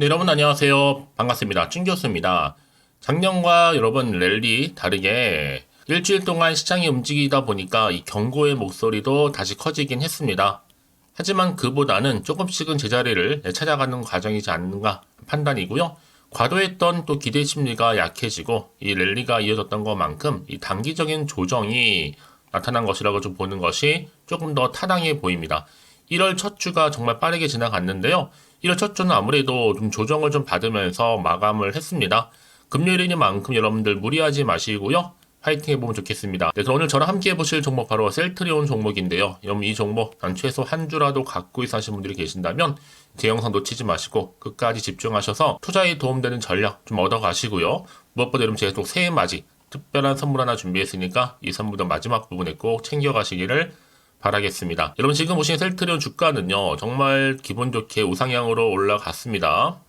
네, 여러분 안녕하세요. 반갑습니다. 준 교수입니다. 작년과 여러분 랠리 다르게 일주일 동안 시장이 움직이다 보니까 이 경고의 목소리도 다시 커지긴 했습니다. 하지만 그보다는 조금씩은 제자리를 찾아가는 과정이지 않는가 판단이고요. 과도했던 또 기대 심리가 약해지고 이 랠리가 이어졌던 것만큼 이 단기적인 조정이 나타난 것이라고 좀 보는 것이 조금 더 타당해 보입니다. 1월 첫 주가 정말 빠르게 지나갔는데요. 1월 첫 주는 아무래도 좀 조정을 좀 받으면서 마감을 했습니다. 금요일이니만큼 여러분들 무리하지 마시고요. 파이팅 해보면 좋겠습니다. 네, 그럼 오늘 저랑 함께 해보실 종목 바로 셀트리온 종목인데요. 여러분 이 종목 최소 한 주라도 갖고 있어 하시는 분들이 계신다면 제 영상 놓치지 마시고 끝까지 집중하셔서 투자에 도움되는 전략 좀 얻어가시고요. 무엇보다 여러분 제가 또 새해 맞이 특별한 선물 하나 준비했으니까 이 선물도 마지막 부분에 꼭 챙겨가시기를 바라겠습니다. 여러분 지금 보시는 셀트리온 주가는요. 정말 기분 좋게 우상향으로 올라갔습니다.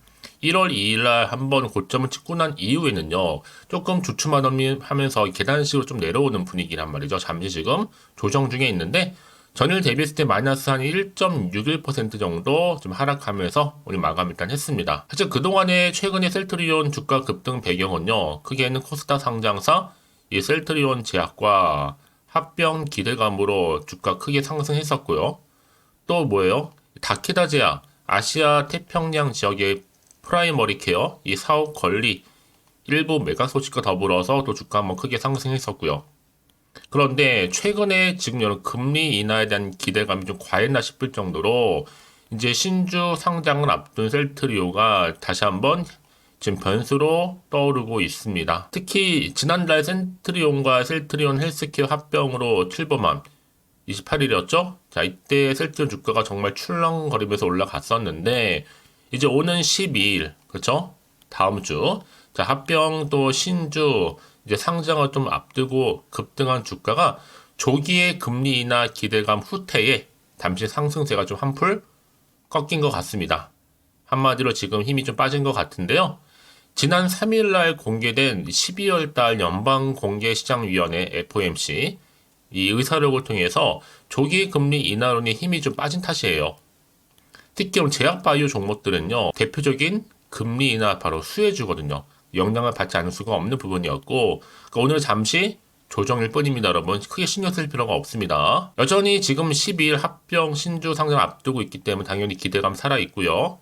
1월 2일날 한번 고점을 찍고 난 이후에는요. 조금 주춤하면서 계단식으로 좀 내려오는 분위기란 말이죠. 잠시 지금 조정 중에 있는데 전일 대비했을 때 마이너스 한 1.61% 정도 좀 하락하면서 오늘 마감 일단 했습니다. 사실 그동안에 최근에 셀트리온 주가 급등 배경은요. 크게는 코스닥 상장사 이 셀트리온 제약과 합병 기대감으로 주가 크게 상승했었고요. 또 뭐예요? 다케다 제약, 아시아 태평양 지역의 프라이머리 케어, 이 사업 권리, 일부 매각 소식과 더불어서 또 주가 한번 크게 상승했었고요. 그런데 최근에 지금 여러 금리 인하에 대한 기대감이 좀 과했나 싶을 정도로 이제 신주 상장을 앞둔 셀트리온가 다시 한번 지금 변수로 떠오르고 있습니다. 특히 지난달 셀트리온과 셀트리온 헬스케어 합병으로 출범한 28일이었죠? 자, 이때 셀트리온 주가가 정말 출렁거리면서 올라갔었는데 이제 오는 12일, 그렇죠? 다음 주. 자, 합병 또 신주 이제 상장을 좀 앞두고 급등한 주가가 조기의 금리 인하 기대감 후퇴에 잠시 상승세가 좀 한풀 꺾인 것 같습니다. 한마디로 지금 힘이 좀 빠진 것 같은데요. 지난 3일 날 공개된 12월 달 연방공개시장위원회 FOMC 이 의사록을 통해서 조기 금리 인하론의 힘이 좀 빠진 탓이에요. 특히 제약 바이오 종목들은요. 대표적인 금리 인하 바로 수혜주거든요. 영향을 받지 않을 수가 없는 부분이었고 그러니까 오늘 잠시 조정일 뿐입니다. 여러분 크게 신경 쓸 필요가 없습니다. 여전히 지금 12일 합병 신주 상장 앞두고 있기 때문에 당연히 기대감 살아있고요.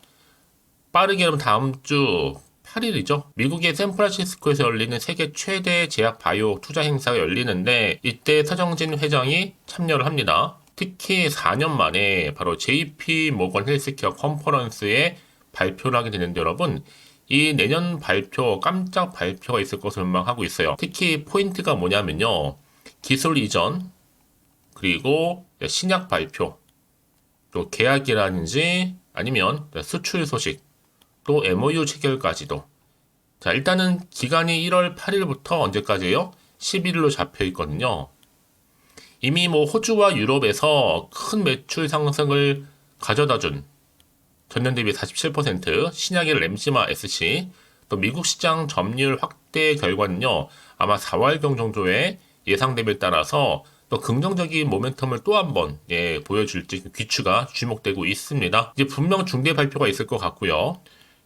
빠르게 여러분 다음 주 8일이죠. 미국의 샌프란시스코에서 열리는 세계 최대 제약 바이오 투자 행사가 열리는데 이때 서정진 회장이 참여를 합니다. 특히 4년 만에 바로 JP 모건 헬스케어 컨퍼런스에 발표를 하게 되는데 여러분 이 내년 발표 깜짝 발표가 있을 것으로 전망하고 있어요. 특히 포인트가 뭐냐면요. 기술 이전 그리고 신약 발표 또 계약이라든지 아니면 수출 소식 또 MOU 체결까지도. 자, 일단은 기간이 1월 8일부터 언제까지예요? 11일로 잡혀 있거든요. 이미 뭐 호주와 유럽에서 큰 매출 상승을 가져다 준 전년 대비 47% 신약의 램시마 SC 또 미국 시장 점유율 확대 결과는요. 아마 4월경 정도의 예상 대비에 따라서 또 긍정적인 모멘텀을 또 한 번 보여줄지 귀추가 주목되고 있습니다. 이제 분명 중대 발표가 있을 것 같고요.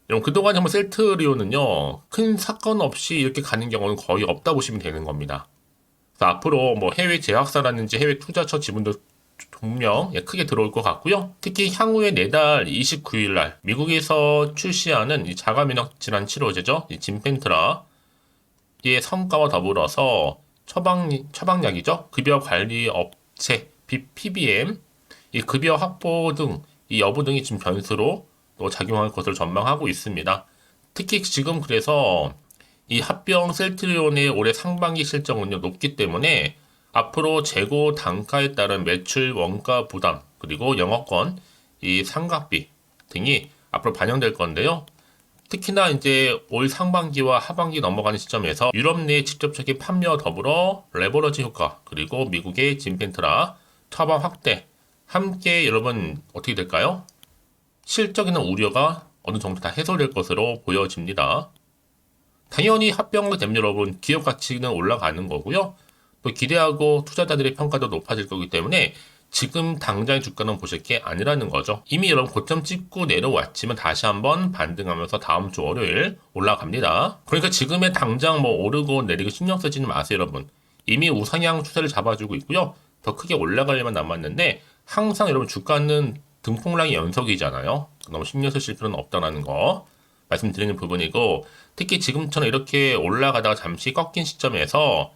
여러분 그동안 한번 셀트리온은요 큰 사건 없이 이렇게 가는 경우는 거의 없다 보시면 되는 겁니다. 그래서 앞으로 뭐 해외 제약사라든지 해외 투자처 지분도 분명 크게 들어올 것 같고요. 특히 향후에 내달 29일 날 미국에서 출시하는 이 자가면역 질환 치료제죠, 이 진펜트라의 성과와 더불어서 처방약이죠, 급여 관리 업체 PBM 이 급여 확보 등 이 여부 등이 지금 변수로 또 작용할 것을 전망하고 있습니다. 특히 지금 그래서 이 합병 셀트리온의 올해 상반기 실적은요 높기 때문에 앞으로 재고 단가에 따른 매출 원가 부담 그리고 영업권 이 상각비 등이 앞으로 반영될 건데요. 특히나 이제 올 상반기와 하반기 넘어가는 시점에서 유럽 내 직접적인 판매와 더불어 레버러지 효과 그리고 미국의 진펜트라 처방 확대 함께 여러분 어떻게 될까요? 실적에는 우려가 어느 정도 다 해소될 것으로 보여집니다. 당연히 합병이 되면 여러분 기업 가치는 올라가는 거고요. 또 기대하고 투자자들의 평가도 높아질 거기 때문에 지금 당장의 주가는 보실 게 아니라는 거죠. 이미 여러분 고점 찍고 내려왔지만 다시 한번 반등하면서 다음 주 월요일 올라갑니다. 그러니까 지금의 당장 뭐 오르고 내리고 신경 쓰지는 마세요, 여러분. 이미 우상향 추세를 잡아주고 있고요. 더 크게 올라갈 일만 남았는데 항상 여러분 주가는 등폭락의 연속이잖아요. 너무 신경 쓰실 필요는 없다는 거 말씀드리는 부분이고, 특히 지금처럼 이렇게 올라가다가 잠시 꺾인 시점에서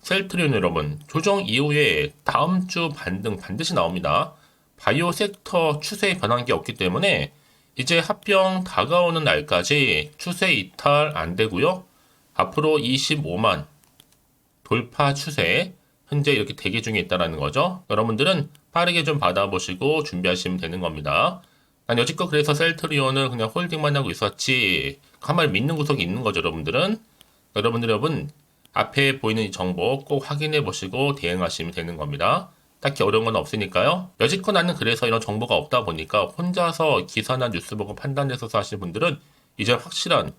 셀트리온 여러분 조정 이후에 다음 주 반등 반드시 나옵니다. 바이오 섹터 추세에 변한 게 없기 때문에 이제 합병 다가오는 날까지 추세 이탈 안 되고요. 앞으로 25만 돌파 추세 현재 이렇게 대기 중에 있다는 거죠. 여러분들은 빠르게 좀 받아보시고 준비하시면 되는 겁니다. 난 여지껏 그래서 셀트리온을 그냥 홀딩만 하고 있었지 한 말 믿는 구석이 있는 거죠. 여러분 앞에 보이는 이 정보 꼭 확인해 보시고 대응하시면 되는 겁니다. 딱히 어려운 건 없으니까요. 여지껏 나는 그래서 이런 정보가 없다 보니까 혼자서 기사나 뉴스 보고 판단해서 하시는 분들은 이제 확실한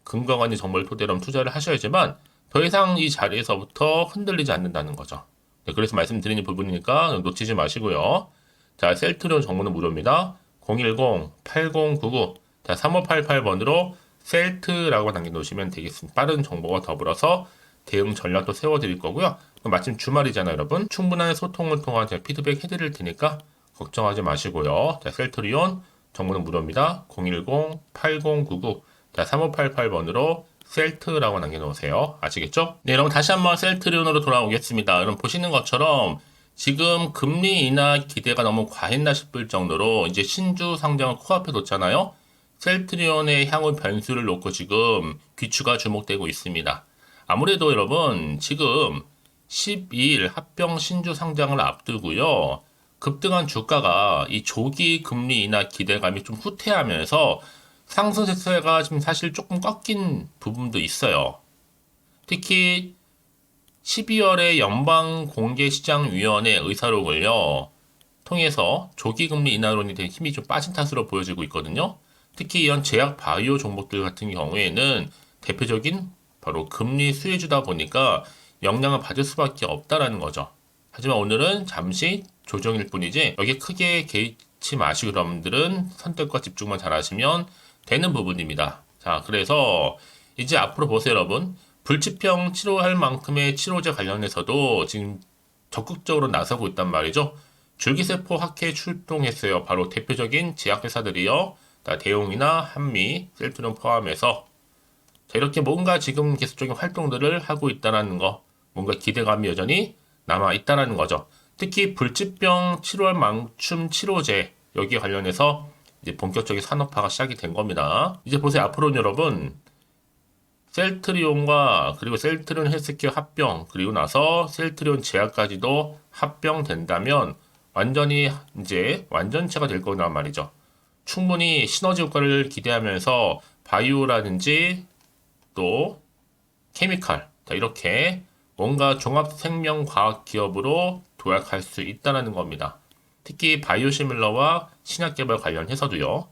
근거가 있는 정보를 토대로 투자를 하셔야지만 더 이상 이 자리에서부터 흔들리지 않는다는 거죠. 네, 그래서 말씀드리는 부분이니까 놓치지 마시고요. 자, 셀트리온 정보는 무료입니다. 010-8099 자, 3588번으로 셀트라고 남겨놓으시면 되겠습니다. 빠른 정보와 더불어서 대응 전략도 세워드릴 거고요. 마침 주말이잖아요, 여러분. 충분한 소통을 통한 제가 피드백 해드릴 테니까 걱정하지 마시고요. 자, 셀트리온 정보는 무료입니다. 010-8099 자, 3588번으로 셀트라고 남겨놓으세요. 아시겠죠? 네, 여러분 다시 한번 셀트리온으로 돌아오겠습니다. 여러분 보시는 것처럼 지금 금리 인하 기대가 너무 과했나 싶을 정도로 이제 신주 상장을 코앞에 뒀잖아요. 셀트리온의 향후 변수를 놓고 지금 귀추가 주목되고 있습니다. 아무래도 여러분 지금 12일 합병 신주 상장을 앞두고요. 급등한 주가가 이 조기 금리 인하 기대감이 좀 후퇴하면서 상승세가 지금 사실 조금 꺾인 부분도 있어요. 특히 12월에 연방공개시장위원회 의사록을요 통해서 조기금리 인하론이 된 힘이 좀 빠진 탓으로 보여지고 있거든요. 특히 이런 제약 바이오 종목들 같은 경우에는 대표적인 바로 금리 수혜주다 보니까 영향을 받을 수밖에 없다라는 거죠. 하지만 오늘은 잠시 조정일 뿐이지 여기 크게 개의치 마시고 여러분들은 선택과 집중만 잘 하시면 되는 부분입니다. 자, 그래서 이제 앞으로 보세요, 여러분. 불치병 치료할 만큼의 치료제 관련해서도 지금 적극적으로 나서고 있단 말이죠. 줄기세포 학회 출동했어요. 바로 대표적인 제약회사들이요. 대용이나 한미, 셀트리온 포함해서 자, 이렇게 뭔가 지금 계속적인 활동들을 하고 있다는 거, 뭔가 기대감이 여전히 남아 있다는 거죠. 특히 불치병 치료할 만큼 치료제 여기에 관련해서 이제 본격적인 산업화가 시작이 된 겁니다. 이제 보세요. 앞으로는 여러분 셀트리온과 그리고 셀트리온 헬스케어 합병 그리고 나서 셀트리온 제약까지도 합병된다면 완전히 이제 완전체가 될 거란 말이죠. 충분히 시너지 효과를 기대하면서 바이오라든지 또 케미칼 이렇게 뭔가 종합생명과학 기업으로 도약할 수 있다는 겁니다. 특히 바이오시밀러와 신약개발 관련해서도요.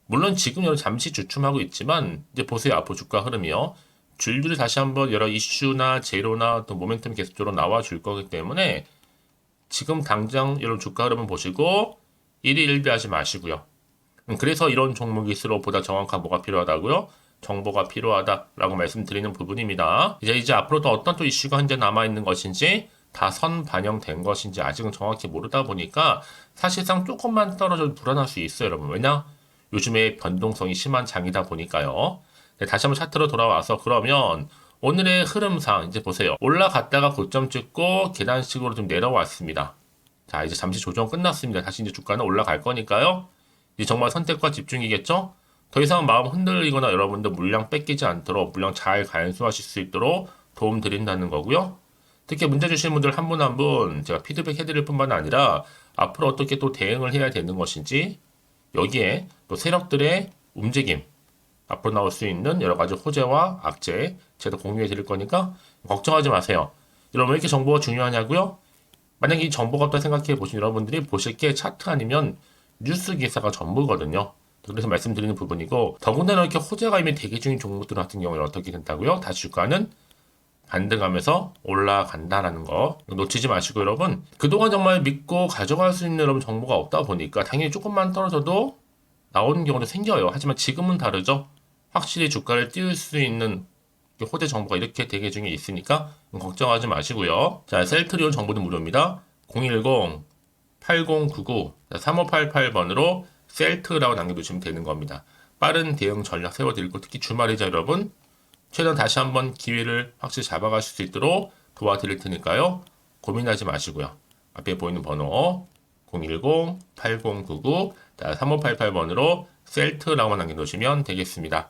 물론 지금 잠시 주춤하고 있지만 이제 보세요. 앞으로 주가 흐름이요. 줄줄이 다시 한번 여러 이슈나 재료나 또 모멘텀 계속적으로 나와줄 거기 때문에 지금 당장 여러분 주가 흐름을 보시고 일희일비하지 마시고요. 그래서 이런 종목일수록 보다 정확한 뭐가 필요하다고요? 정보가 필요하다라고 말씀드리는 부분입니다. 이제 앞으로 또 어떤 또 이슈가 현재 남아있는 것인지 다 선 반영된 것인지 아직은 정확히 모르다 보니까 사실상 조금만 떨어져도 불안할 수 있어요, 여러분. 왜냐? 요즘에 변동성이 심한 장이다 보니까요. 네, 다시 한번 차트로 돌아와서 그러면 오늘의 흐름상 이제 보세요. 올라갔다가 고점 찍고 계단식으로 좀 내려왔습니다. 자, 이제 잠시 조정 끝났습니다. 다시 이제 주가는 올라갈 거니까요. 이제 정말 선택과 집중이겠죠? 더 이상 마음 흔들리거나 여러분들 물량 뺏기지 않도록 물량 잘 간수하실 수 있도록 도움 드린다는 거고요. 특히 문제 주신 분들 한 분 한 분 제가 피드백 해드릴 뿐만 아니라 앞으로 어떻게 또 대응을 해야 되는 것인지 여기에 또 세력들의 움직임 앞으로 나올 수 있는 여러 가지 호재와 악재 제가 공유해 드릴 거니까 걱정하지 마세요. 여러분 왜 이렇게 정보가 중요하냐고요? 만약에 이 정보가 없다 생각해 보신 여러분들이 보실 게 차트 아니면 뉴스 기사가 전부거든요. 그래서 말씀드리는 부분이고 더군다나 이렇게 호재가 이미 대기 중인 종목들 같은 경우는 어떻게 된다고요? 다시 주가는 반등하면서 올라간다라는 거 놓치지 마시고 여러분, 그동안 정말 믿고 가져갈 수 있는 여러분 정보가 없다 보니까 당연히 조금만 떨어져도 나오는 경우도 생겨요. 하지만 지금은 다르죠. 확실히 주가를 띄울 수 있는 호재 정보가 이렇게 대기 중에 있으니까 걱정하지 마시고요. 자, 셀트리온 정보는 무료입니다. 010-8099-3588번으로 셀트라고 남겨두시면 되는 겁니다. 빠른 대응 전략 세워드리고, 특히 주말이자 여러분 최대한 다시 한번 기회를 확실히 잡아가실 수 있도록 도와드릴 테니까요. 고민하지 마시고요. 앞에 보이는 번호 010-8099-3588번으로 셀트라고 남겨놓으시면 되겠습니다.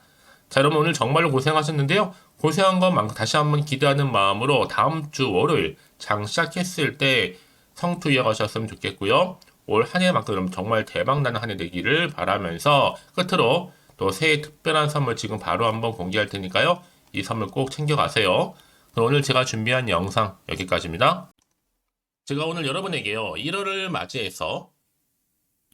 자, 여러분 오늘 정말로 고생하셨는데요. 고생한 것만큼 다시 한번 기대하는 마음으로 다음 주 월요일 장 시작했을 때 성투 이어가셨으면 좋겠고요. 올 한 해만큼 여러분 정말 대박나는 한 해 되기를 바라면서 끝으로 또 새해 특별한 선물 지금 바로 한번 공개할 테니까요. 이 선물 꼭 챙겨가세요. 그럼 오늘 제가 준비한 영상 여기까지입니다. 제가 오늘 여러분에게요, 1월을 맞이해서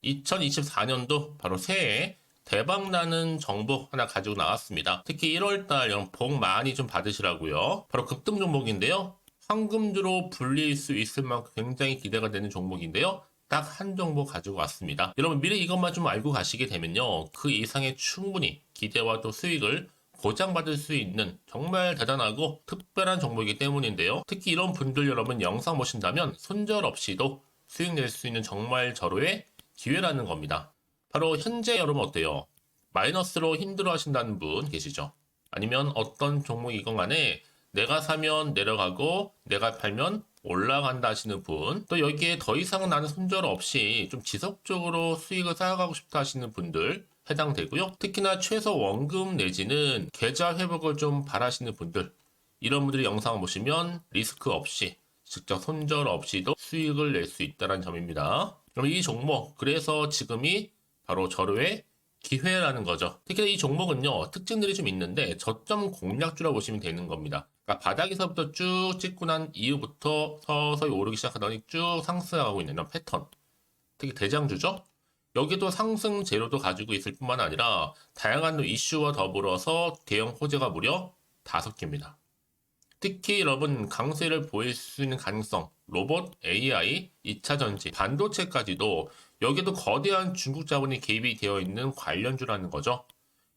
2024년도 바로 새해 대박나는 정보 하나 가지고 나왔습니다. 특히 1월달 여러분 복 많이 좀 받으시라고요. 바로 급등 종목인데요. 황금주로 불릴 수 있을 만큼 굉장히 기대가 되는 종목인데요. 딱 한 종목 가지고 왔습니다. 여러분 미리 이것만 좀 알고 가시게 되면요, 그 이상의 충분히 기대와 또 수익을 보장받을 수 있는 정말 대단하고 특별한 종목이기 때문인데요. 특히 이런 분들 여러분 영상 보신다면 손절없이도 수익 낼 수 있는 정말 절호의 기회라는 겁니다. 바로 현재 여러분 어때요? 마이너스로 힘들어 하신다는 분 계시죠? 아니면 어떤 종목이건 간에 내가 사면 내려가고 내가 팔면 올라간다 하시는 분, 또 여기에 더 이상 나는 손절 없이 좀 지속적으로 수익을 쌓아가고 싶다 하시는 분들 해당되고요. 특히나 최소 원금 내지는 계좌 회복을 좀 바라시는 분들, 이런 분들이 영상을 보시면 리스크 없이 직접 손절 없이도 수익을 낼 수 있다는 점입니다. 그럼 이 종목, 그래서 지금이 바로 절호의 기회라는 거죠. 특히 이 종목은요, 특징들이 좀 있는데 저점 공략주라고 보시면 되는 겁니다. 그러니까 바닥에서부터 쭉 찍고 난 이후부터 서서히 오르기 시작하더니 쭉 상승하고 있는 이런 패턴. 특히 대장주죠. 여기도 상승 재료도 가지고 있을 뿐만 아니라 다양한 이슈와 더불어서 대형 호재가 무려 5개입니다. 특히 여러분 강세를 보일 수 있는 가능성, 로봇, AI, 2차 전지, 반도체까지도 여기도 거대한 중국 자본이 개입이 되어 있는 관련주라는 거죠.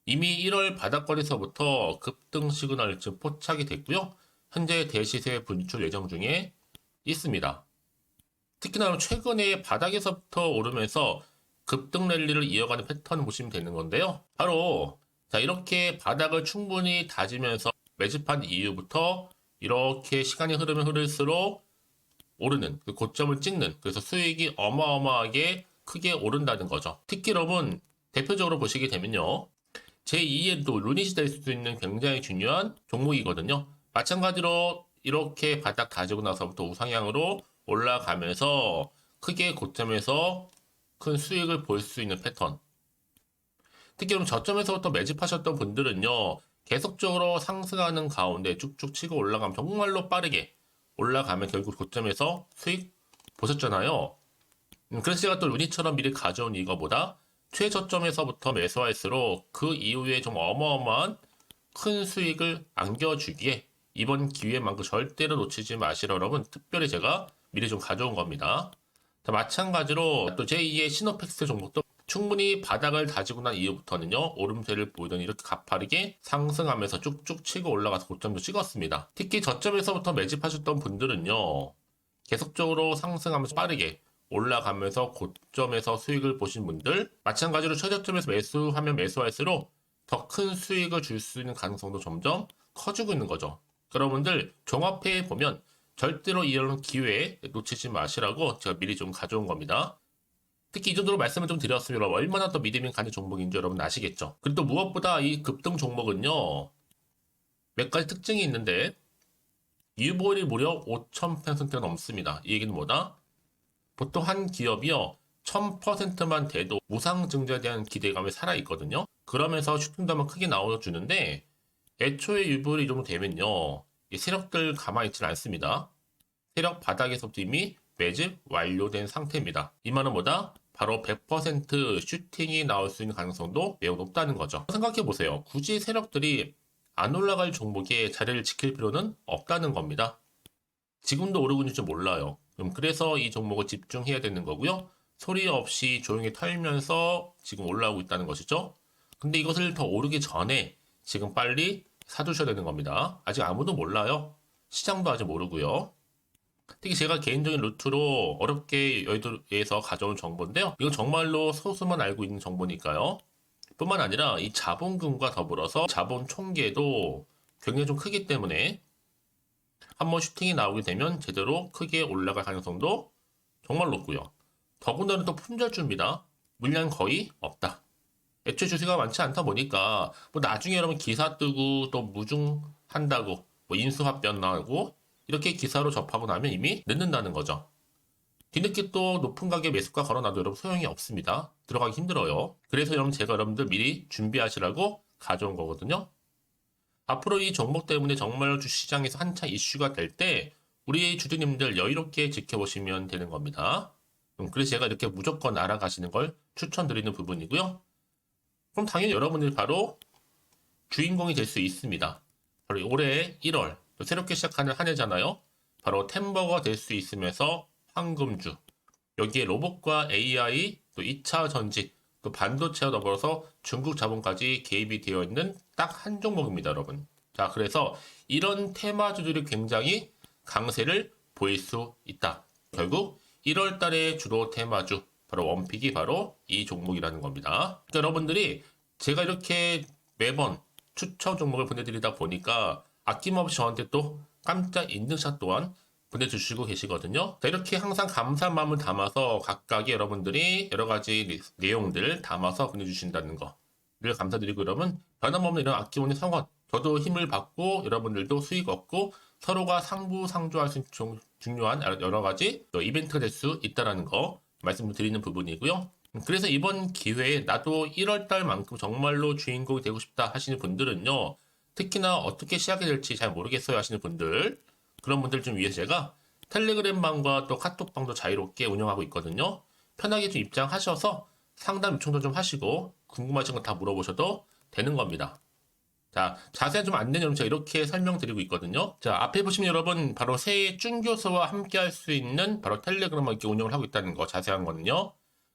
이미 1월 바닥거리서부터 급등 시그널 즉 포착이 됐고요. 현재 대시세 분출 예정 중에 있습니다. 특히나 최근에 바닥에서부터 오르면서 급등 랠리를 이어가는 패턴을 보시면 되는 건데요. 바로 자, 이렇게 바닥을 충분히 다지면서 매집한 이후부터 이렇게 시간이 흐르면 흐를수록 오르는 그 고점을 찍는, 그래서 수익이 어마어마하게 크게 오른다는 거죠. 특히 여러분 대표적으로 보시게 되면요, 제2의 또 루닛이 될 수도 있는 굉장히 중요한 종목이거든요. 마찬가지로 이렇게 바닥 다지고 나서부터 우상향으로 올라가면서 크게 고점에서 큰 수익을 볼 수 있는 패턴. 특히 그럼 저점에서부터 매집하셨던 분들은요, 계속적으로 상승하는 가운데 쭉쭉 치고 올라가면 정말로 빠르게 올라가면 결국 고점에서 수익 보셨잖아요. 그래서 제가 또 루니처럼 미리 가져온 이거보다 최저점에서부터 매수할수록 그 이후에 좀 어마어마한 큰 수익을 안겨주기에 이번 기회만큼 절대로 놓치지 마시라 여러분 특별히 제가 미리 좀 가져온 겁니다. 자, 마찬가지로 또 제2의 시노펙스 종목도 충분히 바닥을 다지고 난 이후부터는요, 오름세를 보이더니 이렇게 가파르게 상승하면서 쭉쭉 치고 올라가서 고점도 찍었습니다. 특히 저점에서부터 매집하셨던 분들은요, 계속적으로 상승하면서 빠르게 올라가면서 고점에서 수익을 보신 분들, 마찬가지로 최저점에서 매수하면 매수할수록 더 큰 수익을 줄 수 있는 가능성도 점점 커지고 있는 거죠. 여러분들 종합해 보면 절대로 이런 기회에 놓치지 마시라고 제가 미리 좀 가져온 겁니다. 특히 이 정도로 말씀을 좀 드렸으면 여러분 얼마나 더 믿음이 가는 종목인 줄 여러분 아시겠죠? 그리고 또 무엇보다 이 급등 종목은요, 몇 가지 특징이 있는데 유보율이 무려 5,000%가 넘습니다. 이 얘기는 뭐다? 보통 한 기업이요 1000%만 돼도 무상증자에 대한 기대감이 살아있거든요. 그러면서 슈팅도 한번 크게 나와주는데 애초에 유보율이 이 정도 되면요, 이 세력들 가만히 있지는 않습니다. 세력 바닥에서부터 이미 매집 완료된 상태입니다. 이 말은 뭐다? 바로 100% 슈팅이 나올 수 있는 가능성도 매우 높다는 거죠. 생각해 보세요. 굳이 세력들이 안 올라갈 종목에 자리를 지킬 필요는 없다는 겁니다. 지금도 오르고 있는지 몰라요. 그래서 이 종목을 집중해야 되는 거고요. 소리 없이 조용히 털면서 지금 올라오고 있다는 것이죠. 근데 이것을 더 오르기 전에 지금 빨리 사두셔야 되는 겁니다. 아직 아무도 몰라요. 시장도 아직 모르고요. 특히 제가 개인적인 루트로 어렵게 여의도에서 가져온 정보인데요. 이건 정말로 소수만 알고 있는 정보니까요. 뿐만 아니라 이 자본금과 더불어서 자본 총계도 굉장히 좀 크기 때문에 한번 슈팅이 나오게 되면 제대로 크게 올라갈 가능성도 정말 높고요. 더군다나 또 품절주입니다. 물량 거의 없다. 애초에 주식가 많지 않다 보니까 뭐 나중에 여러분 기사 뜨고 또 무중한다고 뭐 인수합병 나오고 이렇게 기사로 접하고 나면 이미 늦는다는 거죠. 뒤늦게 또 높은 가격에 매수가 걸어놔도 여러분 소용이 없습니다. 들어가기 힘들어요. 그래서 여러분 제가 여러분들 미리 준비하시라고 가져온 거거든요. 앞으로 이 종목 때문에 정말 주시장에서 한차 이슈가 될 때 우리 주주님들 여유롭게 지켜보시면 되는 겁니다. 그래서 제가 이렇게 무조건 알아가시는 걸 추천드리는 부분이고요. 그럼 당연히 여러분들이 바로 주인공이 될 수 있습니다. 바로 올해 1월 또 새롭게 시작하는 한 해잖아요. 바로 템버가 될 수 있으면서 황금주, 여기에 로봇과 AI, 또 2차 전지, 또 반도체와 더불어서 중국 자본까지 개입이 되어 있는 딱 한 종목입니다, 여러분. 자, 그래서 이런 테마주들이 굉장히 강세를 보일 수 있다. 결국 1월 달에 주로 테마주, 바로 원픽이 바로 이 종목이라는 겁니다. 그러니까 여러분들이 제가 이렇게 매번 추천 종목을 보내드리다 보니까 아낌없이 저한테 또 깜짝 인증샷 또한 보내주시고 계시거든요. 자, 이렇게 항상 감사한 마음을 담아서 각각의 여러분들이 여러 가지 내용들 담아서 보내주신다는 거를 감사드리고 여러분 변함없는 이런 아낌없는 성원 저도 힘을 받고 여러분들도 수익 얻고 서로가 상부상조할 수 있는 중요한 여러 가지 이벤트가 될 수 있다는 거 말씀드리는 부분이고요. 그래서 이번 기회에 나도 1월달만큼 정말로 주인공이 되고 싶다 하시는 분들은요. 특히나 어떻게 시작이 될지 잘 모르겠어요 하시는 분들 그런 분들 좀 위해서 제가 텔레그램방과 또 카톡방도 자유롭게 운영하고 있거든요. 편하게 좀 입장하셔서 상담 요청도 좀 하시고 궁금하신 거 다 물어보셔도 되는 겁니다. 자, 자세한 좀 안내는 여러분 제가 이렇게 설명드리고 있거든요. 자, 앞에 보시면 여러분 바로 새해 쭌교수와 함께 할 수 있는 바로 텔레그램을 이렇게 운영을 하고 있다는 거 자세한 거는요.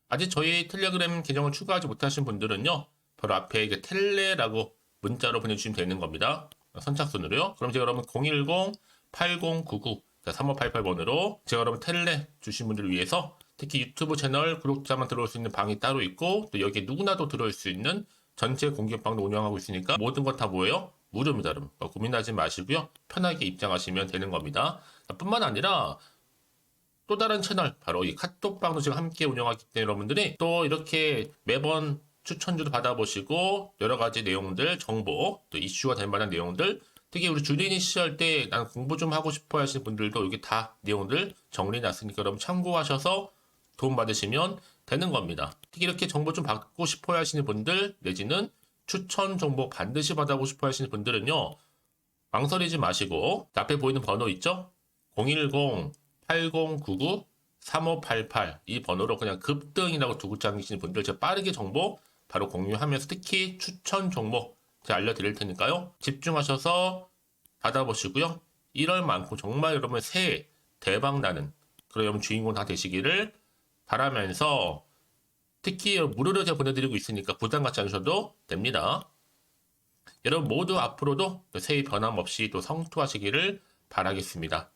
아직 저희 텔레그램 계정을 추가하지 못하신 분들은요. 바로 앞에 이제 텔레라고 문자로 보내주시면 되는 겁니다. 선착순으로요. 그럼 제가 여러분 010-8099-3588번으로 제가 여러분 텔레 주신 분들을 위해서 특히 유튜브 채널 구독자만 들어올 수 있는 방이 따로 있고 또 여기에 누구나도 들어올 수 있는 전체 공개방도 운영하고 있으니까 모든 것 다 뭐예요? 무료입니다, 여러분. 고민하지 마시고요. 편하게 입장하시면 되는 겁니다. 뿐만 아니라 또 다른 채널, 바로 이 카톡방도 지금 함께 운영하기 때문에 여러분들이 또 이렇게 매번 추천주도 받아보시고 여러 가지 내용들, 정보, 또 이슈가 될 만한 내용들 특히 우리 주린이 시절 때 난 공부 좀 하고 싶어 하시는 분들도 여기 다 내용들 정리해놨으니까 여러분 참고하셔서 도움 받으시면 되는 겁니다. 특히 이렇게 정보 좀 받고 싶어 하시는 분들 내지는 추천 정보 반드시 받아보고 싶어 하시는 분들은요. 망설이지 마시고 앞에 보이는 번호 있죠? 010-8099-3588 이 번호로 그냥 급등이라고 두고 당기시는 분들 제가 빠르게 정보 바로 공유하면서 특히 추천 종목 제가 알려드릴 테니까요. 집중하셔서 받아보시고요. 1월만큼 정말 여러분의 새해 대박나는 그런 여러분 주인공 다 되시기를 바라면서 특히 무료로 제가 보내드리고 있으니까 부담 갖지 않으셔도 됩니다. 여러분 모두 앞으로도 새해 변함없이 또 성투하시기를 바라겠습니다.